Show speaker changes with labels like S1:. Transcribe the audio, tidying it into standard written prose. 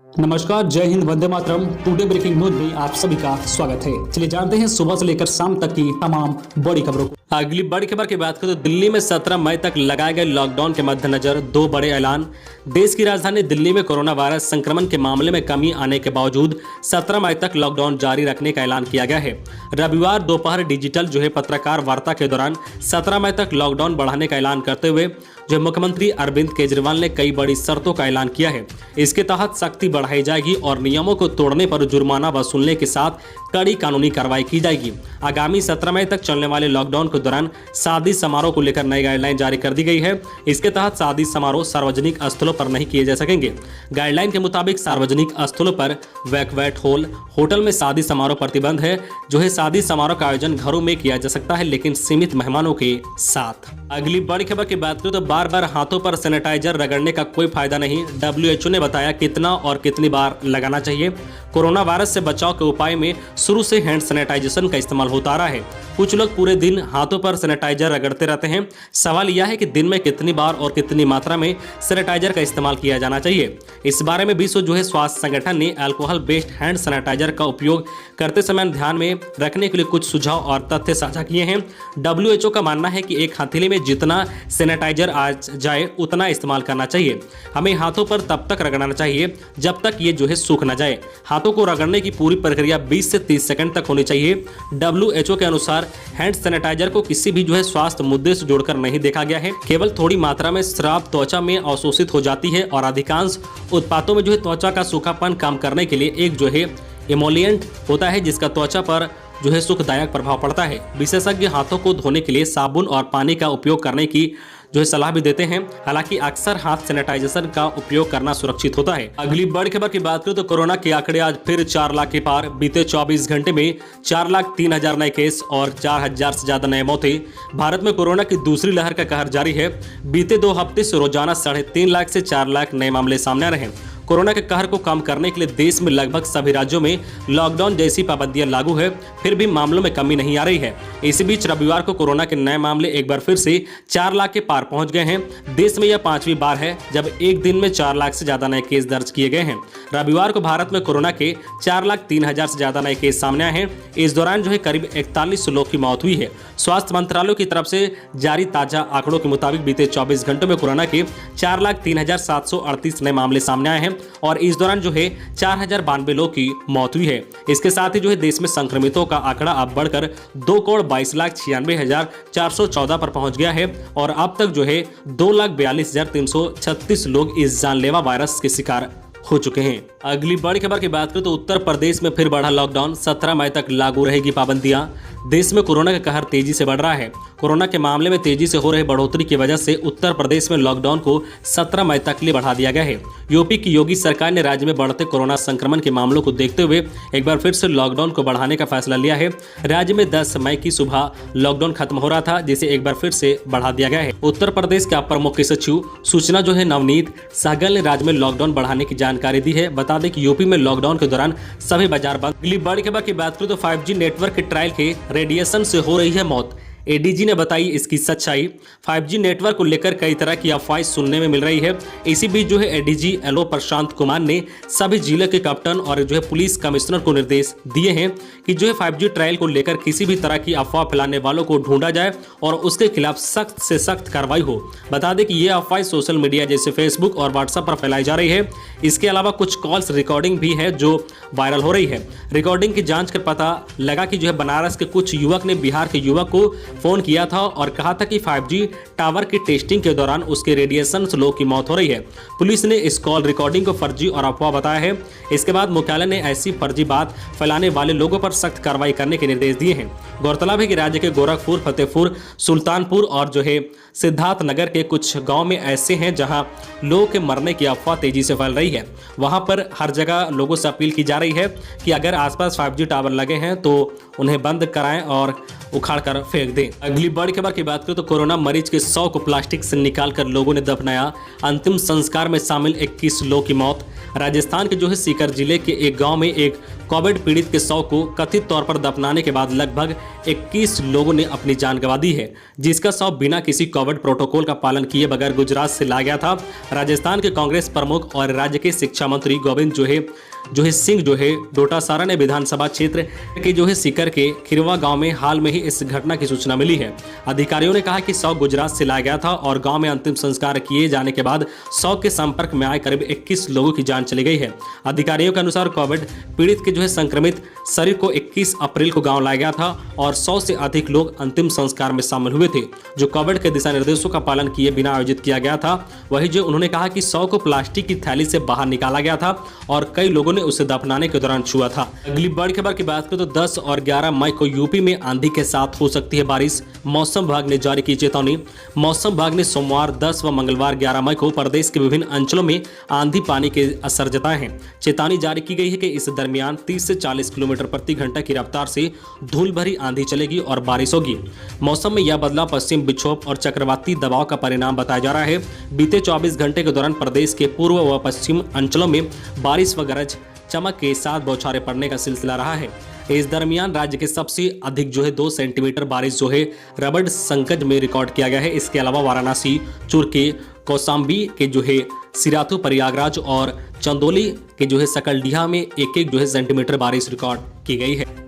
S1: नमस्कार, जय Hind, Vande Mataram. Today breaking news में आप सभी का स्वागत है। चलिए जानते हैं सुबह से लेकर शाम तक की तमाम बड़ी खबरों को।
S2: अगली बड़ी खबर की बात करें तो दिल्ली में 17 मई तक लगाए गए लॉकडाउन के मद्देनजर दो बड़े ऐलान। देश की राजधानी दिल्ली में कोरोना वायरस संक्रमण के मामले में कमी आने के बावजूद 17 मई तक लॉकडाउन जारी रखने का ऐलान किया गया है। रविवार दोपहर डिजिटल पत्रकार वार्ता के दौरान 17 मई तक लॉकडाउन बढ़ाने का ऐलान करते हुए मुख्यमंत्री अरविंद केजरीवाल ने कई बड़ी शर्तों का ऐलान किया है। इसके तहत सख्ती बढ़ाई जाएगी और नियमों को तोड़ने पर जुर्माना वसूलने के साथ कड़ी कानूनी कार्रवाई की जाएगी। आगामी 17 मई तक चलने वाले लॉकडाउन के दौरान शादी समारोह को लेकर नई गाइडलाइन जारी कर दी गई है। इसके तहत शादी समारोह सार्वजनिक स्थलों पर नहीं किए जा सकेंगे। गाइडलाइन के मुताबिक सार्वजनिक स्थलों पर बैंक्वेट हॉल, होटल में शादी समारोह प्रतिबंध है। शादी समारोह का आयोजन घरों में किया जा सकता है, लेकिन सीमित मेहमानों के साथ। अगली बड़ी खबर की बात करें तो बार बार हाथों पर सैनिटाइजर रगड़ने का कोई फायदा नहीं। WHO ने बताया कितना और कितनी बार लगाना चाहिए। कोरोना वायरस से बचाव के उपाय में शुरू से हैंड सैनिटाइजेशन का इस्तेमाल होता रहा है। कुछ लोग पूरे दिन हाथों पर सैनिटाइजर रगड़ते रहते हैं। सवाल यह है कि दिन में कितनी बार और कितनी मात्रा में सैनिटाइजर का इस्तेमाल किया जाना चाहिए। इस बारे में विश्व स्वास्थ्य संगठन ने अल्कोहल बेस्ड हैंड सैनिटाइजर का उपयोग करते समय ध्यान में रखने के लिए कुछ सुझाव और तथ्य साझा किए हैं। WHO का मानना है कि एक हथेली में जितना सैनिटाइजर आ जाए उतना इस्तेमाल करना चाहिए। हमें हाथों पर तब तक रगड़ना चाहिए जब तक ये सूख न जाए। हाथों को रगड़ने की पूरी प्रक्रिया 20 से 30 सेकंड तक होनी चाहिए। WHO के अनुसार हैंड सैनिटाइजर को किसी भी स्वास्थ्य मुद्दे से जोड़कर नहीं देखा गया है। केवल थोड़ी मात्रा में स्राव त्वचा में अवशोषित हो जाती है और अधिकांश उत्पादों में त्वचा का सूखापन कम करने के लिए एक एमोलिएंट होता है, जिसका त्वचा पर सुखदायक प्रभाव पड़ता है। विशेषज्ञ हाथों को धोने के लिए साबुन और पानी का उपयोग करने की सलाह भी देते हैं। हालांकि अक्सर हाथ सैनिटाइजेशन का उपयोग करना सुरक्षित होता है। अगली बड़ी खबर की बात करें तो कोरोना के आंकड़े आज फिर 4 लाख के पार। बीते 24 घंटे में 4,03,000 नए केस और 4,000 से ज्यादा नए मौतें। भारत में कोरोना की दूसरी लहर का कहर जारी है। बीते 2 हफ्ते से रोजाना 3.5 लाख से 4 लाख नए मामले सामने आ रहे हैं। कोरोना के कहर को कम करने के लिए देश में लगभग सभी राज्यों में लॉकडाउन जैसी पाबंदियां लागू है, फिर भी मामलों में कमी नहीं आ रही है। इसी बीच रविवार को कोरोना के नए मामले एक बार फिर से 4 लाख के पार पहुंच गए हैं। देश में यह 5वीं बार है जब एक दिन में 4 लाख से ज्यादा नए केस दर्ज किए गए हैं। रविवार को भारत में कोरोना के 4,03,000 से ज्यादा नए केस सामने आए हैं। इस दौरान करीब 41 लोग की मौत हुई है। स्वास्थ्य मंत्रालय की तरफ से जारी ताजा आंकड़ों के मुताबिक बीते 24 घंटों में कोरोना के 4,03,738 नए मामले सामने आए हैं और इस दौरान 4,092 लोग की मौत हुई है। इसके साथ ही देश में संक्रमितों का आंकड़ा अब बढ़कर 2,22,96,414 पर पहुंच गया है और अब तक 2,42,336 लोग इस जानलेवा वायरस के शिकार हो चुके हैं। अगली बड़ी खबर की बात करें तो उत्तर प्रदेश में फिर बढ़ा लॉकडाउन। 17 मई तक लागू रहेगी पाबंदियां। देश में कोरोना का कहर तेजी से बढ़ रहा है। कोरोना के मामले में तेजी से हो रही बढ़ोतरी की वजह से उत्तर प्रदेश में लॉकडाउन को 17 मई तक लिए बढ़ा दिया गया है। यूपी की योगी सरकार ने राज्य में बढ़ते कोरोना संक्रमण के मामलों को देखते हुए एक बार फिर से लॉकडाउन को बढ़ाने का फैसला लिया है। राज्य में 10 मई की सुबह लॉकडाउन खत्म हो रहा था, जिसे एक बार फिर से बढ़ा दिया गया है। उत्तर प्रदेश के अपर मुख्य सचिव सूचना नवनीत सहगल ने राज्य में लॉकडाउन बढ़ाने की जानकारी दी है। बता दें कि यूपी में लॉकडाउन के दौरान सभी बाजार बंद। अगली बड़ी खबर की बात करें तो 5G नेटवर्क के ट्रायल के रेडिएशन से हो रही है मौत। ADG ने बताई इसकी सच्चाई। 5G नेटवर्क को लेकर कई तरह की अफवाहें सुनने में मिल रही है। इसी बीच ADG LO प्रशांत कुमार ने सभी जिले के कैप्टन और पुलिस कमिश्नर को निर्देश दिए हैं कि 5G ट्रायल को लेकर किसी भी तरह की अफवाह फैलाने वालों को ढूंढा जाए और उसके खिलाफ सख्त से सख्त कार्रवाई हो। बता दें कि ये अफवाहें सोशल मीडिया जैसे फेसबुक और व्हाट्सएप पर फैलाई जा रही है। इसके अलावा कुछ कॉल्स रिकॉर्डिंग भी है जो वायरल हो रही है। रिकॉर्डिंग की जांच कर पता लगा कि बनारस के कुछ युवक ने बिहार के युवक को फोन किया था और कहा था कि 5G टावर की टेस्टिंग के दौरान उसके रेडिएशन से लोगों की मौत हो रही है। पुलिस ने इस कॉल रिकॉर्डिंग को फर्जी और अफवाह बताया है। इसके बाद मुख्यालय ने ऐसी फर्जी बात फैलाने वाले लोगों पर सख्त कार्रवाई करने के निर्देश दिए हैं। गौरतलब है कि राज्य के गोरखपुर, फतेहपुर, सुल्तानपुर और सिद्धार्थ नगर के कुछ गाँव में ऐसे हैं जहाँ लोगों के मरने की अफवाह तेजी से फैल रही है। वहाँ पर हर जगह लोगों से अपील की जा रही है कि अगर आसपास 5G टावर लगे हैं तो उन्हें बंद कराएं और उखाड़ कर फेंक दें। अगली बड़ी खबर की बात करें तो कोरोना मरीज के 100 को प्लास्टिक से निकालकर लोगों ने दफनाया। अंतिम संस्कार में शामिल 21 लोगों की मौत। राजस्थान के सीकर जिले के एक गांव में एक कोविड पीड़ित के 100 को कथित तौर पर दफनाने के बाद लगभग 21 लोगों ने अपनी जान गंवा दी है, जिसका शव बिना किसी कोविड प्रोटोकॉल का पालन किए बगैर गुजरात से लाया गया था। राजस्थान के कांग्रेस प्रमुख और राज्य के शिक्षा मंत्री गोविंद सिंह डोटासारा ने विधानसभा क्षेत्र के सीकर के खिरवा गांव में हाल में ही इस घटना की सूचना मिली है। अधिकारियों ने कहा कि शव गुजरात से लाया गया था और गांव में अंतिम संस्कार किए जाने के बाद शव के संपर्क में आए करीब 21 लोगों की जान चली गई है। अधिकारियों के अनुसार कोविड पीड़ित के संक्रमित शरीर को 21 अप्रैल को गांव लाया गया था और 100 से अधिक लोग अंतिम संस्कार में शामिल हुए थे, जो कोविड के दिशा निर्देशों का पालन किए बिना आयोजित किया गया था। वहीं उन्होंने कहा कि शव को प्लास्टिक की थैली से बाहर निकाला गया था और कई लोगों ने उसे दफनाने के दौरान छुआ था। अगली बड़ी खबर की बात करें तो 10 और 11 मई को यूपी में आंधी के साथ हो सकती है बारिश। मौसम विभाग ने जारी की चेतावनी। मौसम विभाग ने सोमवार 10 व मंगलवार 11 मई को प्रदेश के विभिन्न अंचलों में आंधी पानी के असर जताए हैं। चेतावनी जारी की गई है कि इस दरमियान 30 से 40 किलोमीटर प्रति घंटा की रफ्तार से धूल भरी आंधी चलेगी और बारिश होगी। मौसम में यह बदलाव पश्चिम विक्षोभ और चक्रवाती दबाव का परिणाम बताया जा रहा है। बीते 24 घंटे के दौरान प्रदेश के पूर्व व पश्चिम अंचलों में बारिश व गरज चमक के साथ बौछारें पड़ने का सिलसिला रहा है। इस दरमियान राज्य के सबसे अधिक 2 सेंटीमीटर बारिश रबड़ संकज में रिकॉर्ड किया गया है। इसके अलावा वाराणसी, चुरके, कौसाम्बी के सिराथू, प्रयागराज और चंदौली के सकलडीहा में एक सेंटीमीटर बारिश रिकॉर्ड की गई है।